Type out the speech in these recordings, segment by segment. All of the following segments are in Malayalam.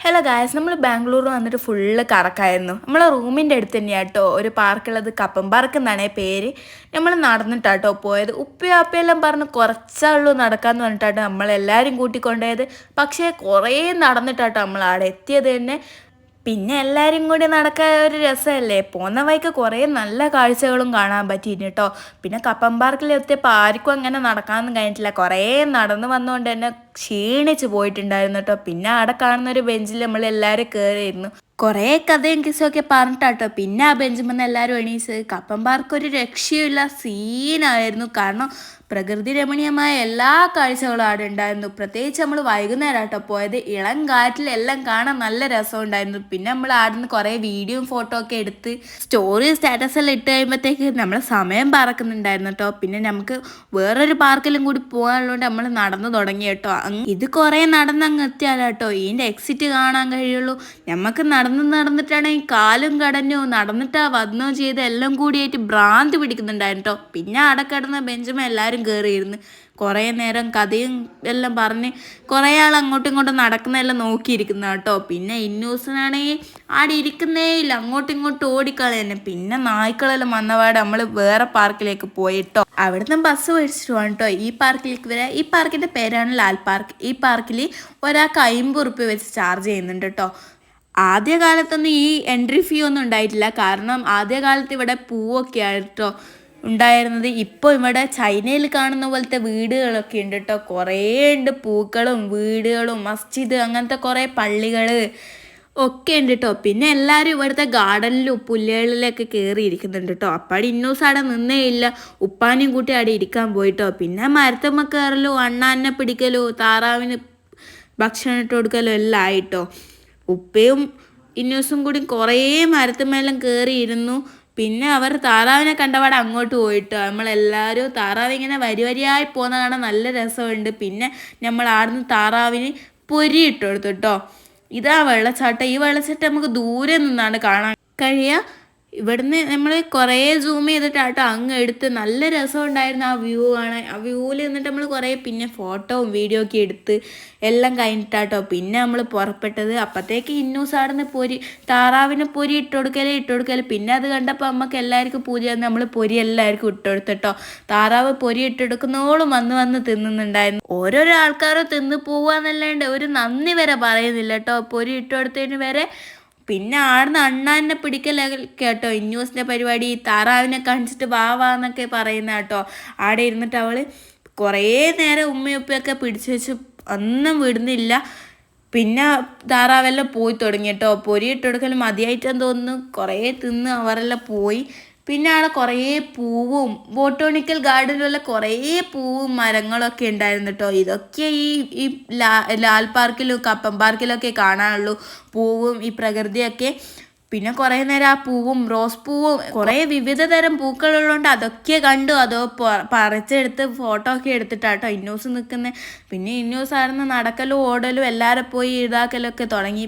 ഹലോ ഗായ്സ്, നമ്മൾ ബാംഗ്ലൂർ വന്നിട്ട് ഫുള്ള് കറക്കായിരുന്നു. നമ്മളെ റൂമിൻ്റെ അടുത്ത് തന്നെയാണ് കേട്ടോ ഒരു പാർക്കുള്ളത്. കപ്പൻ പാർക്ക് എന്നാണ് പേര്. നമ്മൾ നടന്നിട്ടാട്ടോ പോയത്. ഉപ്പയും അപ്പയെല്ലാം പറഞ്ഞ് കുറച്ചുള്ളൂ നടക്കാമെന്ന് പറഞ്ഞിട്ടാട്ടോ നമ്മളെല്ലാവരും കൂട്ടിക്കൊണ്ടുപോയത്. പക്ഷേ കുറേ നടന്നിട്ടാട്ടോ നമ്മൾ അവിടെ എത്തിയത് തന്നെ. പിന്നെ എല്ലാവരും കൂടി നടക്കാൻ ഒരു രസമല്ലേ. പോകുന്ന വഴിക്ക് കുറേ നല്ല കാഴ്ചകളും കാണാൻ പറ്റിയിരുന്നു കേട്ടോ. പിന്നെ കപ്പൻ പാർക്കിലെത്തിയപ്പോൾ ആർക്കും അങ്ങനെ നടക്കാനൊന്നും കഴിഞ്ഞിട്ടില്ല. കുറേ നടന്ന് വന്നുകൊണ്ട് തന്നെ ക്ഷീണിച്ച് പോയിട്ടുണ്ടായിരുന്നു കേട്ടോ. പിന്നെ അവിടെ കാണുന്ന ഒരു ബെഞ്ചിൽ നമ്മളെല്ലാവരും കയറിയിരുന്നു. കുറേ കഥയും കിസ്സൊക്കെ പറഞ്ഞിട്ടാട്ടോ പിന്നെ ആ ബെഞ്ചിൽ നിന്ന് എല്ലാവരും എണീച്ച്. കപ്പൻ പാർക്ക് ഒരു രക്ഷയുമില്ല, സീനായിരുന്നു. കാരണം പ്രകൃതി രമണീയമായ എല്ലാ കാഴ്ചകളും അവിടെ ഉണ്ടായിരുന്നു. പ്രത്യേകിച്ച് നമ്മൾ വൈകുന്നേരം ആട്ടോ പോയത്. ഇളം കാറ്റിലെല്ലാം കാണാൻ നല്ല രസമുണ്ടായിരുന്നു. പിന്നെ നമ്മൾ അവിടെ നിന്ന് കുറേ വീഡിയോയും ഫോട്ടോ ഒക്കെ എടുത്ത് സ്റ്റോറി സ്റ്റാറ്റസ് എല്ലാം ഇട്ട് കഴിയുമ്പോഴത്തേക്ക് നമ്മളെ സമയം പറക്കുന്നുണ്ടായിരുന്നു കേട്ടോ. പിന്നെ നമുക്ക് വേറൊരു പാർക്കിലും കൂടി പോകാനുള്ളതുകൊണ്ട് നമ്മൾ നടന്നു തുടങ്ങി കേട്ടോ. ഇത് കുറേ നടന്നങ്ങ് എത്തിയാലോ കേട്ടോ ഇതിൻ്റെ എക്സിറ്റ് കാണാൻ കഴിയുള്ളൂ. നമുക്ക് നടന്നിട്ടാണെങ്കിൽ കാലും കടഞ്ഞോ നടന്നിട്ടാ വന്നോ ചെയ്ത് എല്ലാം കൂടിയായിട്ട് ഭ്രാന്ത് പിടിക്കുന്നുണ്ടായിരുന്നു കേട്ടോ. പിന്നെ അവിടെ കിടന്ന ബെഞ്ചും എല്ലാവരും കയറിയിരുന്നു. കുറേ നേരം കഥയും എല്ലാം പറഞ്ഞ് കുറേ ആൾ അങ്ങോട്ടും ഇങ്ങോട്ടും നടക്കുന്നതെല്ലാം നോക്കിയിരിക്കുന്ന കേട്ടോ. പിന്നെ ഇന്നൂസിനാണെങ്കിൽ ആടെ ഇരിക്കുന്നേ ഇല്ല, അങ്ങോട്ടും ഇങ്ങോട്ടും ഓടിക്കളി തന്നെ. പിന്നെ നായ്ക്കളെല്ലാം വന്നപാട് നമ്മൾ വേറെ പാർക്കിലേക്ക് പോയിട്ടോ. അവിടുന്ന് ബസ് മേടിച്ചിട്ട് വേണം കേട്ടോ ഈ പാർക്കിലേക്ക് വരാം. ഈ പാർക്കിൻ്റെ പേരാണ് ലാൽ പാർക്ക്. ഈ പാർക്കിൽ ഒരാൾക്ക് 50 റുപ്യ വെച്ച് ചാർജ് ചെയ്യുന്നുണ്ട് കേട്ടോ. ആദ്യകാലത്തൊന്നും ഈ എൻട്രി ഫീ ഒന്നും ഉണ്ടായിട്ടില്ല. കാരണം ആദ്യകാലത്ത് ഇവിടെ പൂവൊക്കെ ആയിട്ടോ ഉണ്ടായിരുന്നത്. ഇപ്പോൾ ഇവിടെ ചൈനയിൽ കാണുന്ന പോലത്തെ വീടുകളൊക്കെ ഉണ്ട് കേട്ടോ. കുറേ ഉണ്ട്, പൂക്കളും വീടുകളും മസ്ജിദ് അങ്ങനത്തെ കുറേ പള്ളികൾ ഒക്കെ ഉണ്ട് കേട്ടോ. പിന്നെ എല്ലാവരും ഇവിടുത്തെ ഗാർഡനിലും പുല്ലുകളിലൊക്കെ കയറിയിരിക്കുന്നുണ്ട് കേട്ടോ. അപ്പാടെ ഇന്നൂസ് അവിടെ നിന്നേ ഇല്ല, ഉപ്പാനെയും കൂട്ടി അവിടെ ഇരിക്കാൻ പോയിട്ടോ. പിന്നെ മരത്തമ്മ കയറലും അണ്ണാനെ പിടിക്കലും താറാവിന് ഭക്ഷണം ഇട്ട് കൊടുക്കലും എല്ലാം ആയിട്ടോ. ഉപ്പയും ഇന്നൂസും കൂടി കുറേ മരത്തുമേലും കയറിയിരുന്നു. പിന്നെ അവർ താറാവിനെ കണ്ടപാടെ അങ്ങോട്ട് പോയിട്ടോ. നമ്മളെല്ലാവരും താറാവ് ഇങ്ങനെ വരിയായി പോകുന്ന കാണാൻ നല്ല രസമുണ്ട്. പിന്നെ നമ്മൾ ആടുന്ന് താറാവിന് പൊരി ഇട്ട് കൊടുത്തു കേട്ടോ. ഇതാ വെള്ളച്ചാട്ടം. ഈ വെള്ളച്ചാട്ടം നമുക്ക് ദൂരെ നിന്നാണ് കാണാൻ കഴിയുക. ഇവിടുന്ന് നമ്മൾ കുറേ സൂം ചെയ്തിട്ടാട്ടോ അങ്ങ് എടുത്ത് നല്ല രസമുണ്ടായിരുന്നു ആ വ്യൂ കാണാൻ. ആ വ്യൂവിൽ നിന്നിട്ട് നമ്മൾ കുറേ പിന്നെ ഫോട്ടോവും വീഡിയോ ഒക്കെ എടുത്ത് എല്ലാം കഴിഞ്ഞിട്ടാട്ടോ പിന്നെ നമ്മൾ പുറപ്പെട്ടത്. അപ്പോഴത്തേക്ക് ഇന്നൂസ് ആടുന്ന് താറാവിന് പൊരി ഇട്ട് കൊടുക്കൽ. പിന്നെ അത് കണ്ടപ്പോൾ നമുക്ക് എല്ലാവർക്കും പൂജ തന്ന് നമ്മൾ പൊരി എല്ലാവർക്കും ഇട്ടുകൊടുത്തിട്ടോ. താറാവ് പൊരി ഇട്ടെടുക്കുന്നോളും വന്ന് തിന്നുന്നുണ്ടായിരുന്നു. ഓരോരോ ആൾക്കാരും തിന്ന് പോവാന്നല്ലാണ്ട് ഒരു നന്ദി വരെ പറയുന്നില്ല കേട്ടോ പൊരി ഇട്ടുകൊടുത്തതിന് വരെ. പിന്നെ ആടുന്ന് അണ്ണാനെ പിടിക്കലൊക്കെ കേട്ടോ ഇന്നൂസിൻ്റെ പരിപാടി. താറാവിനെ കാണിച്ചിട്ട് വാന്നൊക്കെ പറയുന്ന കേട്ടോ. ആടെ ഇരുന്നിട്ട് അവൾ കുറേ നേരം ഉമ്മയും ഉപ്പയൊക്കെ പിടിച്ചു വെച്ച് ഒന്നും വിടുന്നില്ല. പിന്നെ താറാവെല്ലാം പോയി തുടങ്ങി കേട്ടോ. പൊരിയിട്ട് കൊടുക്കലും മതിയായിട്ടെന്ന് തോന്നുന്നു. കുറേ തിന്ന് അവരെല്ലാം പോയി. പിന്നെ അവിടെ കുറേ പൂവും ബോട്ടോണിക്കൽ ഗാർഡനിലുള്ള കുറേ പൂവും മരങ്ങളൊക്കെ ഉണ്ടായിരുന്നു കേട്ടോ. ഇതൊക്കെ ഈ ലാൽ പാർക്കിലും കപ്പൻ പാർക്കിലൊക്കെ കാണാനുള്ളൂ, പൂവും ഈ പ്രകൃതിയൊക്കെ. പിന്നെ കുറേ നേരം ആ പൂവും റോസ് പൂവും കുറേ വിവിധ തരം പൂക്കളുള്ളതുകൊണ്ട് അതൊക്കെ കണ്ടു. അതോ പറിച്ചെടുത്ത് ഫോട്ടോ ഒക്കെ എടുത്തിട്ടാട്ടോ ഇന്നൂസ് നിൽക്കുന്നത്. പിന്നെ ഇന്നൂസ് ആയിരുന്നു നടക്കലും ഓടലും എല്ലാവരും പോയി ഇതാക്കലൊക്കെ തുടങ്ങി.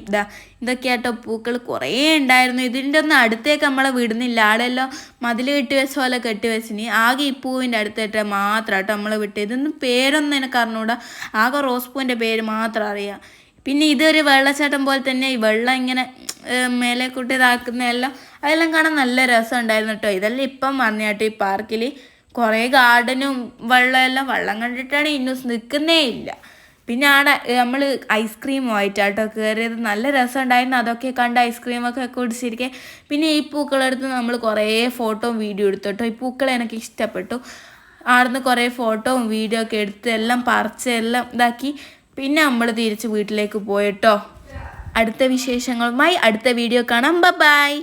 ഇതൊക്കെയാട്ടോ പൂക്കൾ കുറേ ഉണ്ടായിരുന്നു. ഇതിൻ്റെ ഒന്നും അടുത്തേക്ക് നമ്മളെ വിടുന്നില്ല. ആടെല്ലാം മതിൽ കെട്ടിവെച്ച പോലെ കെട്ടിവെച്ചിനി. ആകെ ഈ പൂവിൻ്റെ അടുത്തേട്ട് മാത്രമാട്ടോ നമ്മൾ വിട്ടത്. ഇതൊന്നും പേരൊന്നും എനിക്ക് അറിഞ്ഞൂടാ, ആകെ റോസ് പൂവിൻ്റെ പേര് മാത്രം അറിയാം. പിന്നെ ഇതൊരു വെള്ളച്ചാട്ടം പോലെ തന്നെ ഈ വെള്ളം ഇങ്ങനെ മേലെ കൂട്ടി ഇതാക്കുന്നതെല്ലാം അതെല്ലാം കാണാൻ നല്ല രസം ഉണ്ടായിരുന്നു കേട്ടോ. ഇതെല്ലാം ഇപ്പം വന്നു കേട്ടോ ഈ പാർക്കിൽ. കുറേ ഗാർഡനും വെള്ളം കണ്ടിട്ടാണ് ഇന്നൂസ് നിൽക്കുന്നേ ഇല്ല. പിന്നെ ആടെ നമ്മൾ ഐസ്ക്രീമുമായിട്ടാട്ടോ കയറിയത്. നല്ല രസം ഉണ്ടായിരുന്നു. അതൊക്കെ കണ്ട് ഐസ്ക്രീമൊക്കെ കുടിച്ചിരിക്കെ. പിന്നെ ഈ പൂക്കളെടുത്ത് നമ്മൾ കുറേ ഫോട്ടോയും വീഡിയോ എടുത്തു കേട്ടോ. ഈ പൂക്കളെ എനിക്ക് ഇഷ്ടപ്പെട്ടു. ആടുന്ന് കുറേ ഫോട്ടോയും വീഡിയോ ഒക്കെ എടുത്ത് എല്ലാം പറിച്ച് എല്ലാം ഇതാക്കി. പിന്നെ നമ്മൾ തിരിച്ച് വീട്ടിലേക്ക് പോയിട്ടോ. അടുത്ത വിശേഷങ്ങളുമായി അടുത്ത വീഡിയോ കാണാം. ബൈ.